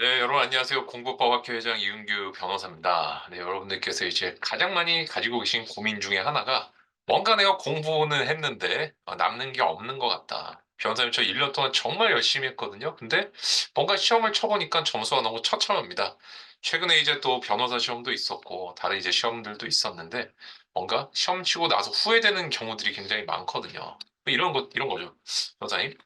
네, 여러분 안녕하세요. 공부법학회 회장 이은규 변호사입니다. 네, 여러분들께서 이제 가장 많이 가지고 계신 고민 중에 하나가 뭔가 내가 공부는 했는데 남는 게 없는 것 같다. 변호사님 저 1년 동안 정말 열심히 했거든요. 근데 뭔가 시험을 쳐보니까 점수가 너무 처참합니다. 최근에 이제 또 변호사 시험도 있었고 다른 이제 시험들도 있었는데 뭔가 시험 치고 나서 후회되는 경우들이 굉장히 많거든요. 이런 거죠. 변호사님,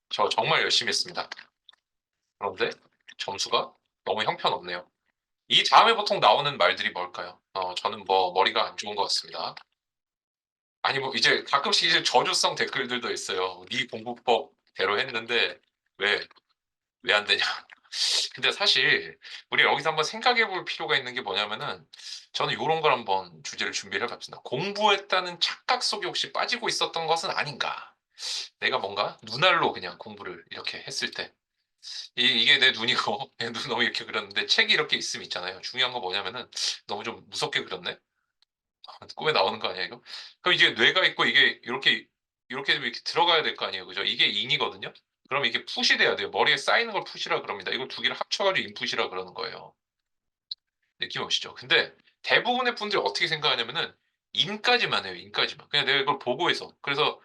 저 정말 열심히 했습니다. 그런데 점수가 너무 형편없네요. 이 다음에 보통 나오는 말들이 뭘까요? 저는 뭐 머리가 안 좋은 것 같습니다. 아니 뭐 이제 가끔씩 이제 저주성 댓글들도 있어요. 네 공부법대로 했는데 왜 왜 안 되냐. 근데 사실 우리 여기서 한번 생각해 볼 필요가 있는 게 뭐냐면은 저는 요런 걸 한번 주제를 준비를 해봤습니다. 공부했다는 착각 속에 혹시 빠지고 있었던 것은 아닌가? 내가 뭔가 눈알로 그냥 공부를 이렇게 했을 때 이게 내 눈이고 내 눈 너무 이렇게 그렸는데 책이 이렇게 있으면 있잖아요. 중요한 거 뭐냐면은 너무 좀 무섭게 그렸네. 꿈에 나오는 거 아니야 이거? 그럼 이제 뇌가 있고 이게 이렇게 좀 이렇게 들어가야 될 거 아니에요, 그죠? 이게 인이거든요. 그럼 이게 푸시 돼야 돼요. 머리에 쌓이는 걸 푸시라 그럽니다. 이거 두 개를 합쳐가지고 인풋이라 그러는 거예요. 느낌 오시죠? 근데 대부분의 분들이 어떻게 생각하냐면은 인까지만 해요. 인까지만. 그냥 내가 이걸 보고해서. 그래서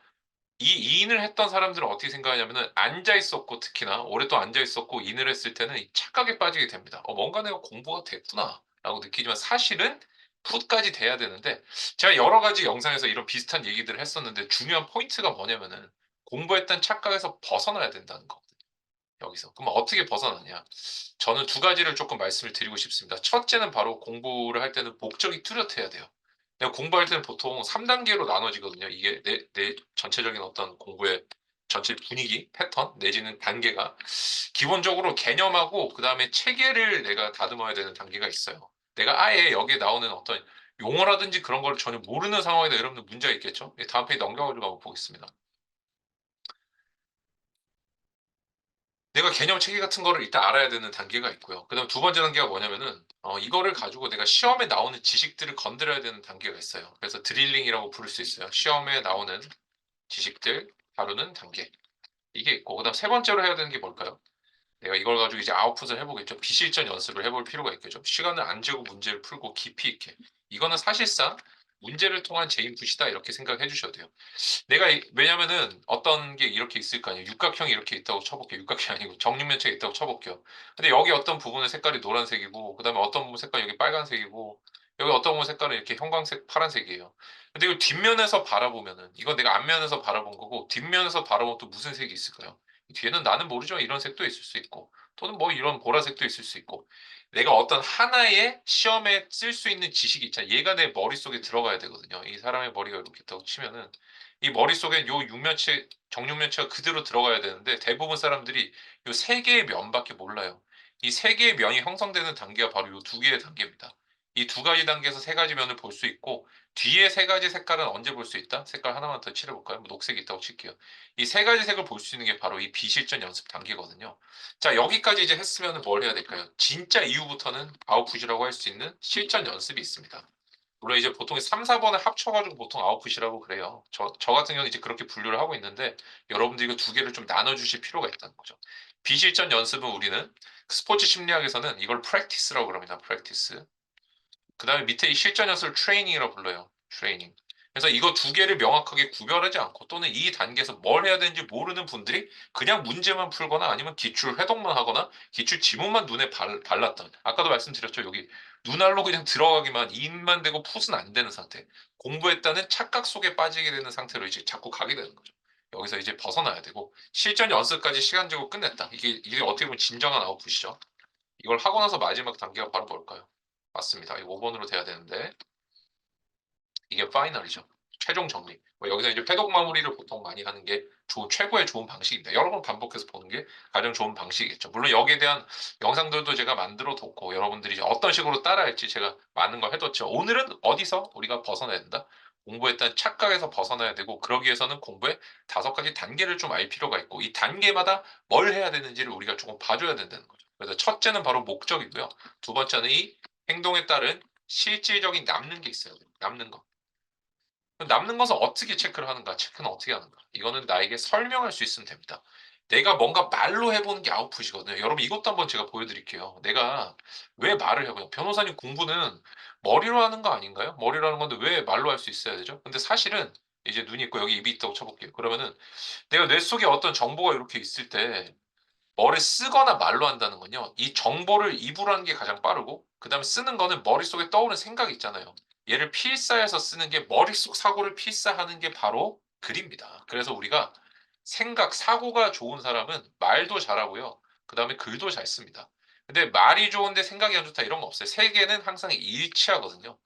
이 인을 했던 사람들은 어떻게 생각하냐면은 앉아 있었고 특히나 오랫동안 앉아 있었고 인을 했을 때는 이 착각에 빠지게 됩니다. 뭔가 내가 공부가 됐구나라고 느끼지만 사실은 풋까지 돼야 되는데 제가 여러 가지 영상에서 이런 비슷한 얘기들을 했었는데 중요한 포인트가 뭐냐면은 공부했던 착각에서 벗어나야 된다는 거거든요. 여기서. 그럼 어떻게 벗어나냐? 저는 두 가지를 조금 말씀을 드리고 싶습니다. 첫째는 바로 공부를 할 때는 목적이 뚜렷해야 돼요. 내가 공부할 때는 보통 3단계로 나눠지거든요. 이게 내 전체적인 어떤 공부의 전체 분위기, 패턴, 내지는 단계가. 기본적으로 개념하고, 그 다음에 체계를 내가 다듬어야 되는 단계가 있어요. 내가 아예 여기에 나오는 어떤 용어라든지 그런 걸 전혀 모르는 상황에다 여러분들 문제가 있겠죠? 다음 페이지 넘겨가지고 한번 보겠습니다. 내가 개념 체계 같은 거를 일단 알아야 되는 단계가 있고요. 그다음 두 번째 단계가 뭐냐면은 이거를 가지고 내가 시험에 나오는 지식들을 건드려야 되는 단계가 있어요. 그래서 드릴링이라고 부를 수 있어요. 시험에 나오는 지식들 다루는 단계. 이게 있고 그다음 세 번째로 해야 되는 게 뭘까요? 내가 이걸 가지고 이제 아웃풋을 해보겠죠. 비실전 연습을 해볼 필요가 있겠죠. 시간을 안 재고 문제를 풀고 깊이 있게. 이거는 사실상 문제를 통한 재인풋이다 이렇게 생각해 주셔도 돼요. 왜냐면은 어떤 게 이렇게 있을 거 아니에요. 육각형이 이렇게 있다고 쳐볼게요. 육각형이 아니고 정육면체가 있다고 쳐볼게요. 근데 여기 어떤 부분의 색깔이 노란색이고, 그 다음에 어떤 부분 색깔이 여기 빨간색이고, 여기 어떤 부분 색깔은 이렇게 형광색, 파란색이에요. 근데 이거 뒷면에서 바라보면은, 이건 내가 앞면에서 바라본 거고, 뒷면에서 바라보면 또 무슨 색이 있을까요? 뒤에는 나는 모르지만 이런 색도 있을 수 있고, 또는 뭐 이런 보라색도 있을 수 있고, 내가 어떤 하나의 시험에 쓸 수 있는 지식이 있잖아. 얘가 내 머릿속에 들어가야 되거든요. 이 사람의 머리가 이렇게 있다고 치면은, 이 머릿속에 요 육면체, 정육면체가 그대로 들어가야 되는데 대부분 사람들이 요 세 개의 면밖에 몰라요. 이 세 개의 면이 형성되는 단계가 바로 요 두 개의 단계입니다. 이 두 가지 단계에서 세 가지 면을 볼 수 있고 뒤에 세 가지 색깔은 언제 볼 수 있다? 색깔 하나만 더 칠해볼까요? 뭐 녹색이 있다고 칠게요. 이 세 가지 색을 볼 수 있는 게 바로 이 비실전 연습 단계거든요. 자, 여기까지 이제 했으면 뭘 해야 될까요? 진짜 이후부터는 아웃풋이라고 할 수 있는 실전 연습이 있습니다. 물론 이제 보통 3, 4번을 합쳐가지고 보통 아웃풋이라고 그래요. 저 같은 경우는 이제 그렇게 분류를 하고 있는데 여러분들 이거 두 개를 좀 나눠주실 필요가 있다는 거죠. 비실전 연습은 우리는 스포츠 심리학에서는 이걸 practice라고 그럽니다. practice. 그 다음에 밑에 이 실전 연습을 트레이닝이라고 불러요. 트레이닝. 그래서 이거 두 개를 명확하게 구별하지 않고 또는 이 단계에서 뭘 해야 되는지 모르는 분들이 그냥 문제만 풀거나 아니면 기출 회독만 하거나 기출 지문만 눈에 발랐던 아까도 말씀드렸죠. 여기 눈알로 그냥 들어가기만 입만 대고 풋은 안 되는 상태. 공부했다는 착각 속에 빠지게 되는 상태로 이제 자꾸 가게 되는 거죠. 여기서 이제 벗어나야 되고 실전 연습까지 시간 제고 끝냈다. 이게 어떻게 보면 진정한 아웃풋이죠. 이걸 하고 나서 마지막 단계가 바로 뭘까요? 맞습니다. 이거 5번으로 돼야 되는데 이게 파이널이죠. 최종 정리. 여기서 이제 패독 마무리를 보통 많이 하는 게 최고의 좋은 방식입니다. 여러 번 반복해서 보는 게 가장 좋은 방식이겠죠. 물론 여기에 대한 영상들도 제가 만들어 뒀고 여러분들이 이제 어떤 식으로 따라할지 제가 많은 걸 해뒀죠. 오늘은 어디서 우리가 벗어나야 된다? 공부했던 착각에서 벗어나야 되고 그러기 위해서는 공부의 5가지 단계를 좀 알 필요가 있고 이 단계마다 뭘 해야 되는지를 우리가 조금 봐줘야 된다는 거죠. 그래서 첫째는 바로 목적이고요. 두 번째는 이 행동에 따른 실질적인 남는 게 있어요. 남는 거. 남는 것은 어떻게 체크를 하는가? 체크는 어떻게 하는가? 이거는 나에게 설명할 수 있으면 됩니다. 내가 뭔가 말로 해보는 게 아웃풋이거든요. 여러분 이것도 한번 제가 보여드릴게요. 내가 왜 말을 해보냐. 변호사님 공부는 머리로 하는 거 아닌가요? 머리로 하는 건데 왜 말로 할 수 있어야 되죠? 근데 사실은 이제 눈이 있고 여기 입이 있다고 쳐볼게요. 그러면은 내가 뇌 속에 어떤 정보가 이렇게 있을 때 뭐를 쓰거나 말로 한다는 건요. 이 정보를 입으로 하는 게 가장 빠르고 그다음에 쓰는 거는 머릿속에 떠오르는 생각이 있잖아요. 얘를 필사해서 쓰는 게 머릿속 사고를 필사하는 게 바로 글입니다. 그래서 우리가 생각, 사고가 좋은 사람은 말도 잘하고요. 그다음에 글도 잘 씁니다. 근데 말이 좋은데 생각이 안 좋다 이런 거 없어요. 세계는 항상 일치하거든요.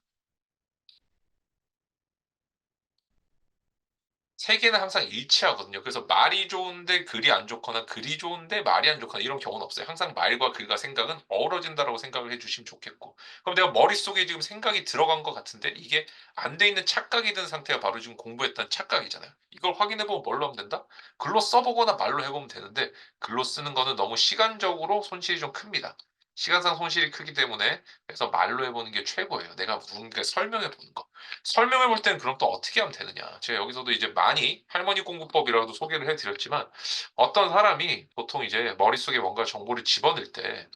세계는 항상 일치하거든요. 그래서 말이 좋은데 글이 안 좋거나 글이 좋은데 말이 안 좋거나 이런 경우는 없어요. 항상 말과 글과 생각은 어우러진다라고 생각을 해주시면 좋겠고. 그럼 내가 머릿속에 지금 생각이 들어간 것 같은데 이게 안 돼 있는 착각이 든 상태가 바로 지금 공부했던 착각이잖아요. 이걸 확인해보면 뭘로 하면 된다? 글로 써보거나 말로 해보면 되는데 글로 쓰는 거는 너무 시간적으로 손실이 좀 큽니다. 시간상 손실이 크기 때문에 그래서 말로 해보는 게 최고예요. 내가 누군가에 설명해 보는 거. 설명해 볼 때는 그럼 또 어떻게 하면 되느냐. 제가 여기서도 이제 많이 할머니 공부법이라고도 소개를 해드렸지만 어떤 사람이 보통 이제 머릿속에 뭔가 정보를 집어넣을 때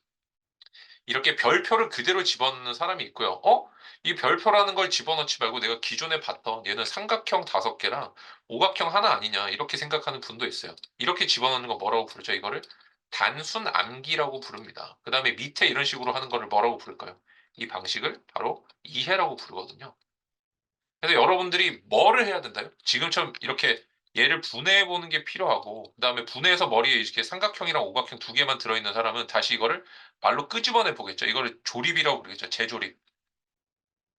이렇게 별표를 그대로 집어넣는 사람이 있고요. 이 별표라는 걸 집어넣지 말고 내가 기존에 봤던 얘는 삼각형 5개랑 오각형 하나 아니냐 이렇게 생각하는 분도 있어요. 이렇게 집어넣는 거 뭐라고 부르죠? 이거를 단순 암기라고 부릅니다. 그 다음에 밑에 이런 식으로 하는 거를 뭐라고 부를까요? 이 방식을 바로 이해라고 부르거든요. 그래서 여러분들이 뭐를 해야 된다요? 지금처럼 이렇게 얘를 분해해 보는 게 필요하고, 그다음에 분해해서 머리에 이렇게 삼각형이랑 오각형 2개만 들어있는 사람은 다시 이거를 말로 끄집어내 보겠죠. 이거를 조립이라고 부르겠죠. 재조립.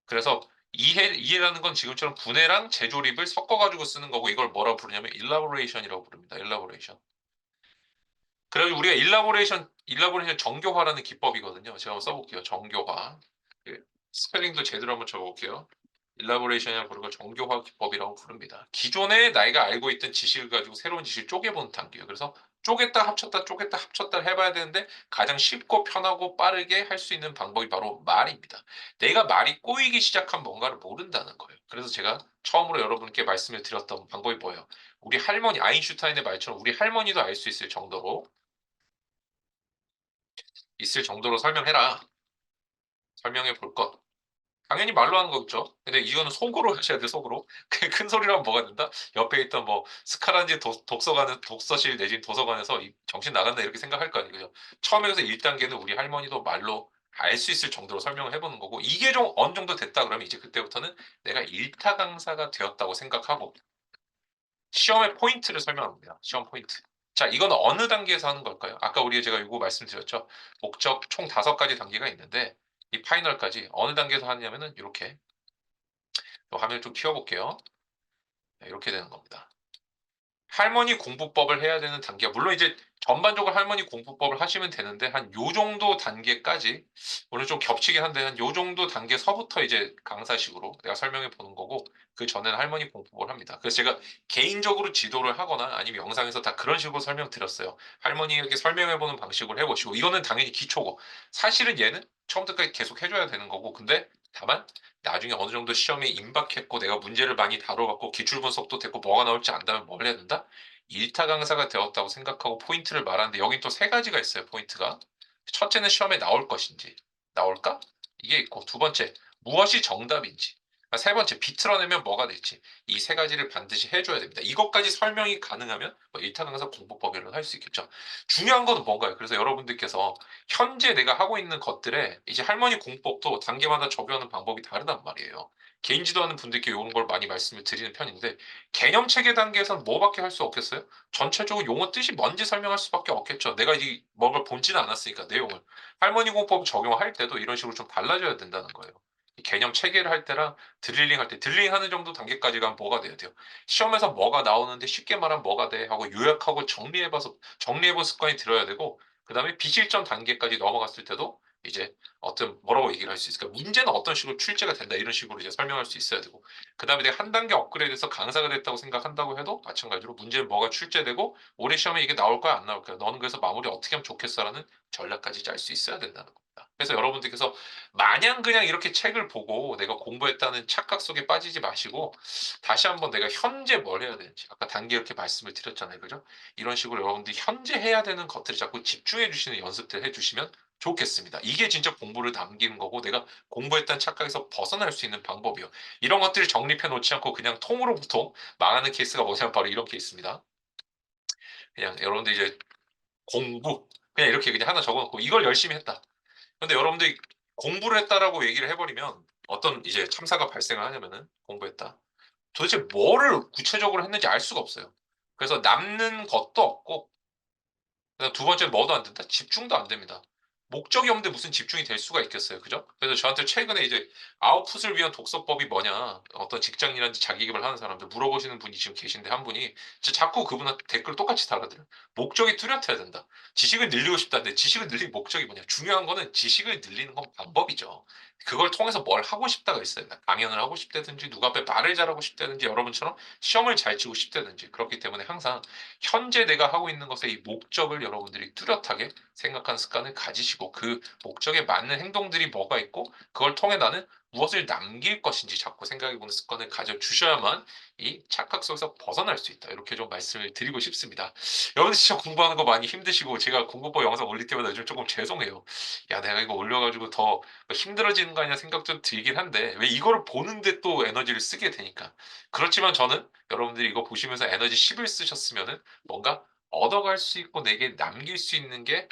그래서 이해라는 건 지금처럼 분해랑 재조립을 섞어가지고 쓰는 거고, 이걸 뭐라고 부르냐면 elaboration이라고 부릅니다. elaboration. 그래가지고 우리가 일라보레이션 정교화라는 기법이거든요. 제가 한번 써볼게요. 정교화. 그 스펠링도 제대로 한번 적어볼게요. 일라보레이션이라고 부르고 정교화 기법이라고 부릅니다. 기존에 나이가 알고 있던 지식을 가지고 새로운 지식을 쪼개보는 단계예요. 그래서 쪼갰다 합쳤다 쪼갰다 합쳤다 해봐야 되는데 가장 쉽고 편하고 빠르게 할 수 있는 방법이 바로 말입니다. 내가 말이 꼬이기 시작한 뭔가를 모른다는 거예요. 그래서 제가 처음으로 여러분께 말씀을 드렸던 방법이 뭐예요? 우리 할머니, 아인슈타인의 말처럼 우리 할머니도 알 수 있을 정도로 설명해라. 설명해 볼 것. 당연히 말로 하는 거겠죠. 근데 이거는 속으로 하셔야 돼, 속으로. 큰 소리로 하면 뭐가 된다? 옆에 있던 뭐, 스카란지 독서실 내진 도서관에서 정신 나간다 이렇게 생각할 거 아니에요. 처음에 서 1단계는 우리 할머니도 말로 알 수 있을 정도로 설명을 해보는 거고, 이게 좀 어느 정도 됐다 그러면 이제 그때부터는 내가 일타 강사가 되었다고 생각하고, 시험의 포인트를 설명합니다. 시험 포인트. 자, 이건 어느 단계에서 하는 걸까요? 아까 제가 이거 말씀드렸죠. 목적 총 5가지 단계가 있는데 이 파이널까지 어느 단계에서 하느냐면은 이렇게 화면을 좀 키워볼게요. 네, 이렇게 되는 겁니다. 할머니 공부법을 해야 되는 단계가 물론 이제 전반적으로 할머니 공부법을 하시면 되는데 한 요 정도 단계까지 오늘 좀 겹치긴 한데 한 요 정도 단계서부터 이제 강사식으로 내가 설명해 보는 거고 그 전에는 할머니 공부법을 합니다. 그래서 제가 개인적으로 지도를 하거나 아니면 영상에서 다 그런 식으로 설명드렸어요. 할머니에게 설명해 보는 방식으로 해보시고 이거는 당연히 기초고 사실은 얘는 처음부터까지 계속 해줘야 되는 거고 근데 다만 나중에 어느 정도 시험에 임박했고 내가 문제를 많이 다뤄갖고 기출 분석도 됐고 뭐가 나올지 안다면 뭘 해야 된다? 일타 강사가 되었다고 생각하고 포인트를 말하는데 여긴 또 3가지가 있어요. 포인트가. 첫째는 시험에 나올 것인지 나올까? 이게 있고 두 번째 무엇이 정답인지 세 번째 비틀어내면 뭐가 될지 이 3가지를 반드시 해줘야 됩니다. 이것까지 설명이 가능하면 뭐 일타 강사 공부법이라고 할 수 있겠죠. 중요한 건 뭔가요? 그래서 여러분들께서 현재 내가 하고 있는 것들에 이제 할머니 공법도 단계마다 적용하는 방법이 다르단 말이에요. 개인 지도하는 분들께 이런 걸 많이 말씀을 드리는 편인데 개념 체계 단계에서는 뭐밖에 할 수 없겠어요? 전체적으로 용어 뜻이 뭔지 설명할 수밖에 없겠죠. 내가 이 뭔가를 본지는 않았으니까 내용을 할머니 공법 적용할 때도 이런 식으로 좀 달라져야 된다는 거예요. 이 개념 체계를 할 때랑 드릴링 할 때 드릴링 하는 정도 단계까지 가면 뭐가 돼야 돼요? 시험에서 뭐가 나오는데 쉽게 말하면 뭐가 돼 하고 요약하고 정리해본 습관이 들어야 되고 그다음에 비실점 단계까지 넘어갔을 때도 이제 어떤 뭐라고 얘기를 할 수 있을까? 문제는 어떤 식으로 출제가 된다 이런 식으로 이제 설명할 수 있어야 되고 그다음에 내가 한 단계 업그레이드해서 강사가 됐다고 생각한다고 해도 마찬가지로 문제는 뭐가 출제되고 올해 시험에 이게 나올 거야 안 나올 거야 너는 그래서 마무리 어떻게 하면 좋겠어라는 전략까지 짤 수 있어야 된다는 겁니다. 그래서 여러분들께서 마냥 그냥 이렇게 책을 보고 내가 공부했다는 착각 속에 빠지지 마시고 다시 한번 내가 현재 뭘 해야 되는지 아까 단계 이렇게 말씀을 드렸잖아요. 그죠? 이런 식으로 여러분들이 현재 해야 되는 것들을 자꾸 집중해 주시는 연습들 해주시면 좋겠습니다. 이게 진짜 공부를 남기는 거고 내가 공부했다는 착각에서 벗어날 수 있는 방법이요. 이런 것들을 정립해 놓지 않고 그냥 통으로부터 망하는 케이스가 뭐냐면 바로 이런 케이스입니다. 그냥 여러분들 이제 공부 그냥 이렇게 그냥 하나 적어놓고 이걸 열심히 했다. 근데 여러분들이 공부를 했다라고 얘기를 해버리면 어떤 이제 참사가 발생을 하냐면은 공부했다. 도대체 뭐를 구체적으로 했는지 알 수가 없어요. 그래서 남는 것도 없고 그다음 두 번째는 뭐도 안 된다? 집중도 안 됩니다. 목적이 없는데 무슨 집중이 될 수가 있겠어요. 그죠? 그래서 저한테 최근에 이제 아웃풋을 위한 독서법이 뭐냐, 어떤 직장인한테 자기계발 하는 사람들 물어보시는 분이 지금 계신데 한 분이 진짜 자꾸 그분한테 댓글 똑같이 달아드려요. 목적이 뚜렷해야 된다. 지식을 늘리고 싶다는데 지식을 늘릴 목적이 뭐냐? 중요한 거는 지식을 늘리는 건 방법이죠. 그걸 통해서 뭘 하고 싶다가 있어요. 강연을 하고 싶다든지 누가 앞에 말을 잘하고 싶다든지 여러분처럼 시험을 잘 치고 싶다든지 그렇기 때문에 항상 현재 내가 하고 있는 것의 이 목적을 여러분들이 뚜렷하게 생각하는 습관을 가지시고 그 목적에 맞는 행동들이 뭐가 있고 그걸 통해 나는 무엇을 남길 것인지 자꾸 생각해보는 습관을 가져주셔야만 이 착각 속에서 벗어날 수 있다. 이렇게 좀 말씀을 드리고 싶습니다. 여러분들 진짜 공부하는 거 많이 힘드시고 제가 공부법 영상 올릴 때마다 요즘 조금 죄송해요. 야, 내가 이거 올려가지고 더 힘들어지는 거 아니야 생각 좀 들긴 한데 왜 이거를 보는데 또 에너지를 쓰게 되니까. 그렇지만 저는 여러분들이 이거 보시면서 에너지 10을 쓰셨으면은 뭔가 얻어갈 수 있고 내게 남길 수 있는 게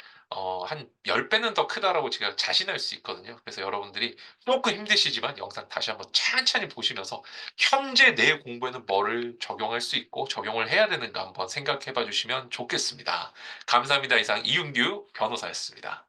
한 10배는 더 크다라고 제가 자신할 수 있거든요. 그래서 여러분들이 조금 힘드시지만 영상 다시 한번 찬찬히 보시면서 현재 내 공부에는 뭐를 적용할 수 있고 적용을 해야 되는가 한번 생각해 봐 주시면 좋겠습니다. 감사합니다. 이상 이윤규 변호사였습니다.